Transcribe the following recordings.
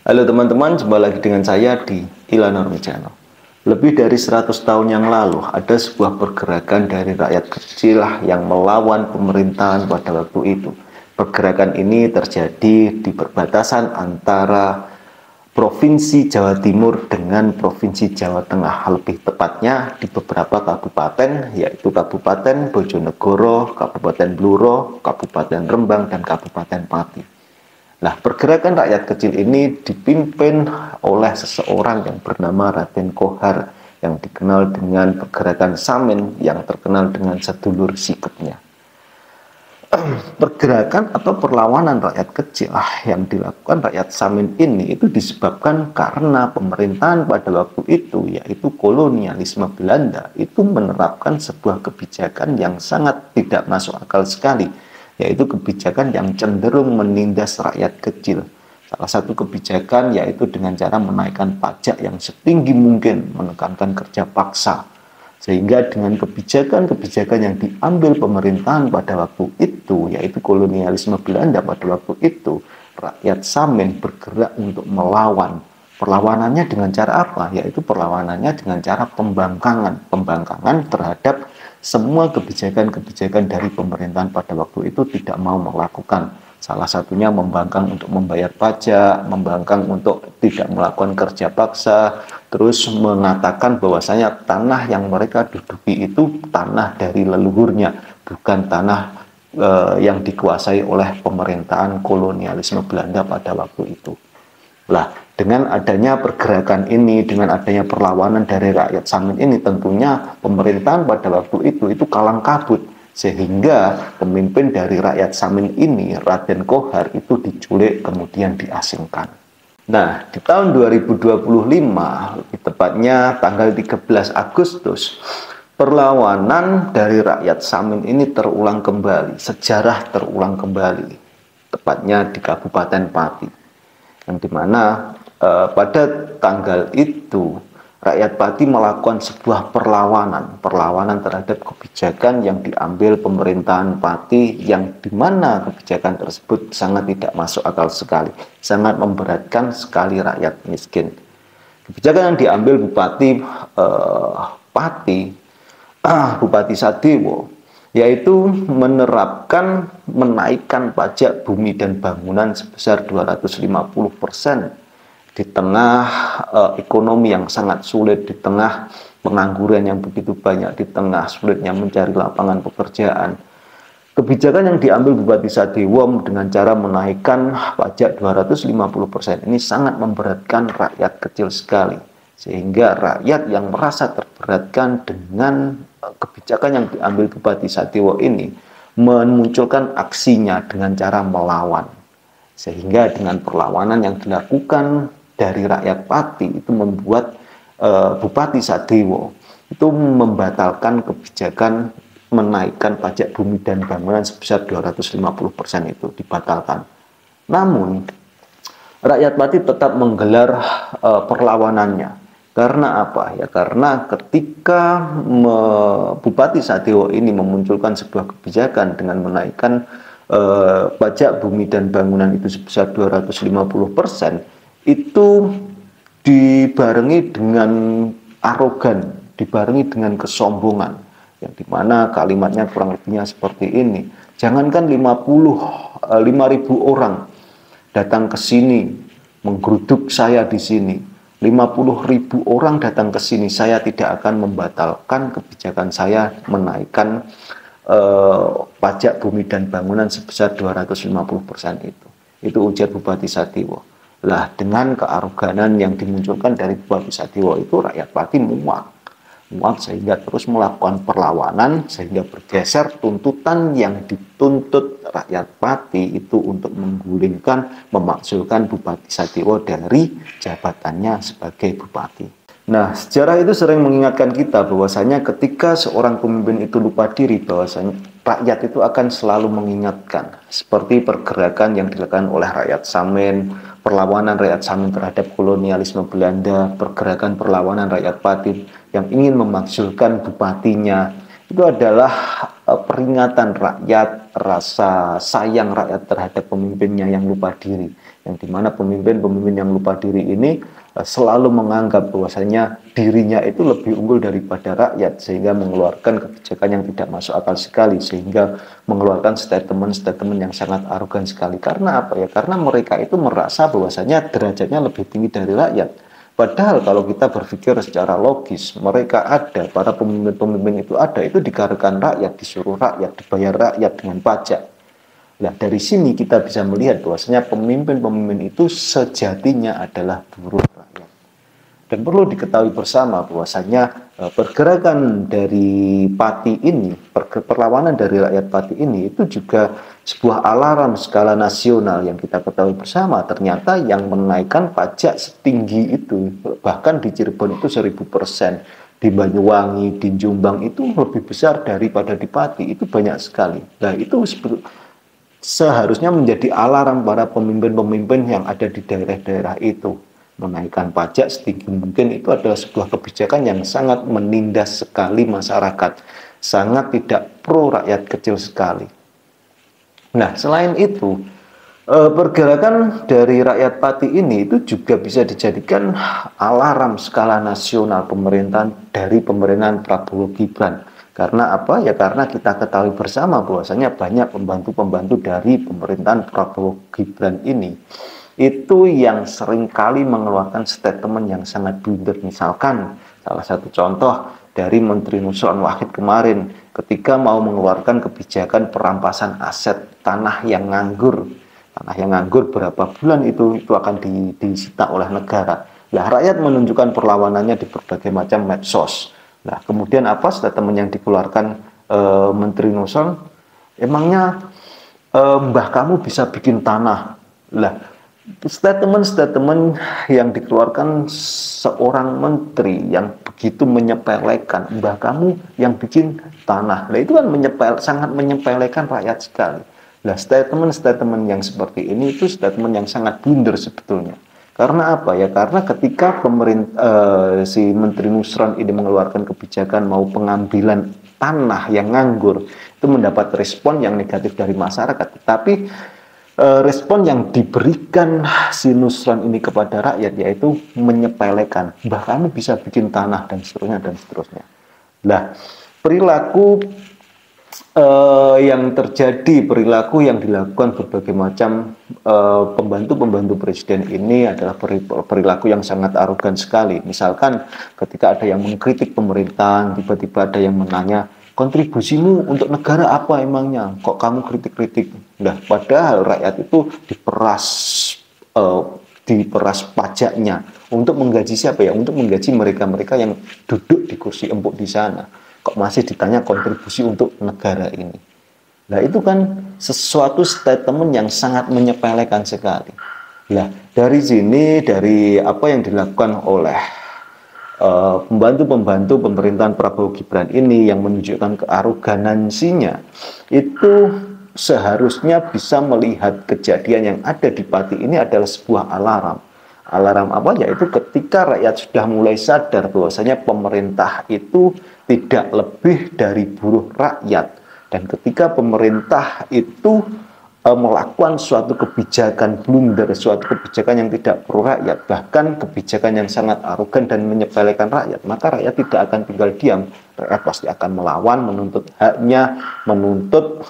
Halo teman-teman, jumpa lagi dengan saya di Ilanormi Channel. Lebih dari 100 tahun yang lalu, ada sebuah pergerakan dari rakyat kecil yang melawan pemerintahan pada waktu itu. Pergerakan ini terjadi di perbatasan antara Provinsi Jawa Timur dengan Provinsi Jawa Tengah, lebih tepatnya di beberapa kabupaten, yaitu Kabupaten Bojonegoro, Kabupaten Bluro, Kabupaten Rembang, dan Kabupaten Pati. Nah, pergerakan rakyat kecil ini dipimpin oleh seseorang yang bernama Raden Kohar, yang dikenal dengan pergerakan Samin, yang terkenal dengan sedulur sikapnya. Pergerakan atau perlawanan rakyat kecil yang dilakukan rakyat Samin ini itu disebabkan karena pemerintahan pada waktu itu, yaitu kolonialisme Belanda, itu menerapkan sebuah kebijakan yang sangat tidak masuk akal sekali, yaitu kebijakan yang cenderung menindas rakyat kecil. Salah satu kebijakan yaitu dengan cara menaikkan pajak yang setinggi mungkin, menekankan kerja paksa. Sehingga dengan kebijakan-kebijakan yang diambil pemerintahan pada waktu itu, yaitu kolonialisme Belanda pada waktu itu, rakyat Samin bergerak untuk melawan. Perlawanannya dengan cara apa? Yaitu perlawanannya dengan cara pembangkangan. Pembangkangan terhadap semua kebijakan-kebijakan dari pemerintahan pada waktu itu tidak mau melakukan. Salah satunya membangkang untuk membayar pajak, membangkang untuk tidak melakukan kerja paksa, terus mengatakan bahwasanya tanah yang mereka duduki itu tanah dari leluhurnya, bukan tanah yang dikuasai oleh pemerintahan kolonialisme Belanda pada waktu itu. Lah, dengan adanya pergerakan ini, dengan adanya perlawanan dari rakyat Samin ini, tentunya pemerintahan pada waktu itu kalang kabut, sehingga pemimpin dari rakyat Samin ini, Raden Kohar, itu diculik kemudian diasingkan. Nah, di tahun 2025, lebih tepatnya tanggal 13 Agustus, perlawanan dari rakyat Samin ini terulang kembali, sejarah terulang kembali, tepatnya di Kabupaten Pati, yang dimana pada tanggal itu rakyat Pati melakukan sebuah perlawanan terhadap kebijakan yang diambil pemerintahan Pati, yang dimana kebijakan tersebut sangat tidak masuk akal sekali, sangat memberatkan sekali rakyat miskin. Kebijakan yang diambil Bupati Pati, Bupati Sadewo, yaitu menaikkan pajak bumi dan bangunan sebesar 250% di tengah ekonomi yang sangat sulit, di tengah pengangguran yang begitu banyak, di tengah sulitnya mencari lapangan pekerjaan. Kebijakan yang diambil Bupati Sadewo dengan cara menaikkan pajak 250% ini sangat memberatkan rakyat kecil sekali, sehingga rakyat yang merasa terberatkan dengan kebijakan yang diambil Bupati Sadewo ini memunculkan aksinya dengan cara melawan. Sehingga dengan perlawanan yang dilakukan dari rakyat Pati itu membuat Bupati Sadewo itu membatalkan kebijakan menaikkan pajak bumi dan bangunan sebesar 250% itu dibatalkan. Namun rakyat Pati tetap menggelar perlawanannya. Karena apa? Ya karena ketika Bupati Sadewo ini memunculkan sebuah kebijakan dengan menaikkan pajak bumi dan bangunan itu sebesar 250%, itu dibarengi dengan arogan, dibarengi dengan kesombongan, yang dimana kalimatnya kurang lebihnya seperti ini: jangankan 5.000 orang datang ke sini menggeruduk saya di sini, 50.000 orang datang ke sini, saya tidak akan membatalkan kebijakan saya menaikkan pajak bumi dan bangunan sebesar 250% itu. Itu ujar Bupati Sadewo. Lah, dengan kearoganan yang dimunculkan dari Bupati Sadewo itu, rakyat Pati muak sehingga terus melakukan perlawanan, sehingga bergeser tuntutan yang dituntut rakyat Pati itu untuk menggulingkan, memakzulkan Bupati Sadewo dari jabatannya sebagai bupati. Nah, sejarah itu sering mengingatkan kita bahwasanya ketika seorang pemimpin itu lupa diri, bahwasanya rakyat itu akan selalu mengingatkan, seperti pergerakan yang dilakukan oleh rakyat Samin, perlawanan rakyat Samin terhadap kolonialisme Belanda, pergerakan perlawanan rakyat Pati yang ingin memakzulkan bupatinya. Itu adalah peringatan rakyat, rasa sayang rakyat terhadap pemimpinnya yang lupa diri, yang dimana pemimpin-pemimpin yang lupa diri ini selalu menganggap bahwasanya dirinya itu lebih unggul daripada rakyat, sehingga mengeluarkan kebijakan yang tidak masuk akal sekali, sehingga mengeluarkan statement-statement yang sangat arogan sekali. Karena apa ya? Karena mereka itu merasa bahwasanya derajatnya lebih tinggi dari rakyat. Padahal kalau kita berpikir secara logis, mereka ada, para pemimpin-pemimpin itu ada, itu dikarenakan rakyat, disuruh rakyat, dibayar rakyat dengan pajak. Nah, dari sini kita bisa melihat bahwasanya pemimpin-pemimpin itu sejatinya adalah buruh rakyat. Dan perlu diketahui bersama bahwasanya pergerakan dari Pati ini, perlawanan dari rakyat Pati ini itu juga sebuah alarm skala nasional yang kita ketahui bersama. Ternyata yang menaikkan pajak setinggi itu, bahkan di Cirebon itu 1000%, di Banyuwangi, di Jombang itu lebih besar daripada di Pati, itu banyak sekali. Nah, itu seharusnya menjadi alarm para pemimpin-pemimpin yang ada di daerah-daerah itu. Menaikkan pajak setinggi mungkin itu adalah sebuah kebijakan yang sangat menindas sekali masyarakat, sangat tidak pro rakyat kecil sekali. Nah, selain itu, pergerakan dari rakyat Pati ini itu juga bisa dijadikan alarm skala nasional dari pemerintahan Prabowo Gibran. Karena apa? Ya karena kita ketahui bersama bahwasanya banyak pembantu-pembantu dari pemerintahan Prabowo Gibran ini itu yang seringkali mengeluarkan statement yang sangat blunder. Misalkan salah satu contoh dari Menteri Nusron Wahid kemarin ketika mau mengeluarkan kebijakan perampasan aset tanah yang nganggur. Tanah yang nganggur berapa bulan itu akan disita oleh negara. Nah, rakyat menunjukkan perlawanannya di berbagai macam medsos. Nah, kemudian apa statement yang dikeluarkan Menteri Nusron? Emangnya mbah kamu bisa bikin tanah? Lah, statement-statement yang dikeluarkan seorang menteri yang begitu menyepelekan, mbah kamu yang bikin tanah. Nah, itu kan sangat menyepelekan rakyat sekali. Nah, statement-statement yang seperti ini itu statement yang sangat blunder sebetulnya. Karena apa ya? Karena ketika si Menteri Nusron ini mengeluarkan kebijakan mau pengambilan tanah yang nganggur, itu mendapat respon yang negatif dari masyarakat. Tetapi respon yang diberikan si Nusron ini kepada rakyat yaitu menyepelekan, bah kamu bisa bikin tanah dan seterusnya dan seterusnya. Nah, perilaku yang terjadi, perilaku yang dilakukan berbagai macam pembantu-pembantu presiden ini adalah perilaku yang sangat arogan sekali. Misalkan ketika ada yang mengkritik pemerintahan, tiba-tiba ada yang menanya, kontribusimu untuk negara apa emangnya? Kok kamu kritik-kritik? Nah, padahal rakyat itu diperas pajaknya untuk menggaji siapa ya? Untuk menggaji mereka-mereka yang duduk di kursi empuk di sana. Kok masih ditanya kontribusi untuk negara ini? Nah, itu kan sesuatu statement yang sangat menyepelekan sekali. Nah, dari sini, dari apa yang dilakukan oleh pembantu-pembantu pemerintahan Prabowo Gibran ini yang menunjukkan kearoganansinya, itu seharusnya bisa melihat kejadian yang ada di Pati ini adalah sebuah alarm. Alarm apa? Yaitu ketika rakyat sudah mulai sadar bahwasanya pemerintah itu tidak lebih dari buruh rakyat, dan ketika pemerintah itu melakukan suatu kebijakan blunder, suatu kebijakan yang tidak pro rakyat, bahkan kebijakan yang sangat arogan dan menyepelekan rakyat, maka rakyat tidak akan tinggal diam. Rakyat pasti akan melawan, menuntut haknya, menuntut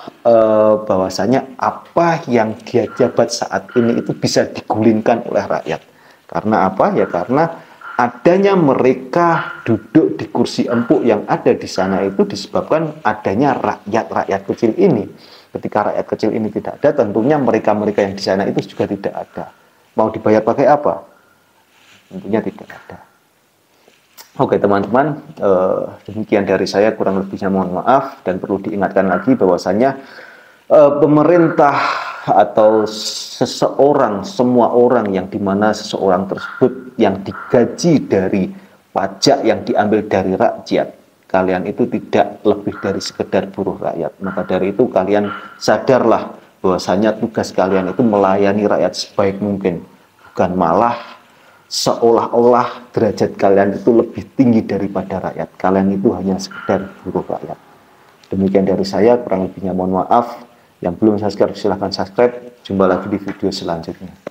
bahwasanya apa yang dia jabat saat ini itu bisa digulingkan oleh rakyat. Karena apa? Ya karena adanya mereka duduk di kursi empuk yang ada di sana itu disebabkan adanya rakyat-rakyat kecil ini. Ketika rakyat kecil ini tidak ada, tentunya mereka-mereka yang di sana itu juga tidak ada. Mau dibayar pakai apa? Tentunya tidak ada. Oke teman-teman, demikian dari saya, kurang lebihnya mohon maaf, dan perlu diingatkan lagi bahwasanya pemerintah atau seseorang, semua orang yang dimana seseorang tersebut yang digaji dari pajak yang diambil dari rakyat, kalian itu tidak lebih dari sekedar buruh rakyat. Maka dari itu kalian sadarlah bahwasanya tugas kalian itu melayani rakyat sebaik mungkin, bukan malah seolah-olah derajat kalian itu lebih tinggi daripada rakyat. Kalian itu hanya sekedar buruh rakyat. Demikian dari saya, kurang lebihnya mohon maaf. Yang belum subscribe silahkan subscribe. Jumpa lagi di video selanjutnya.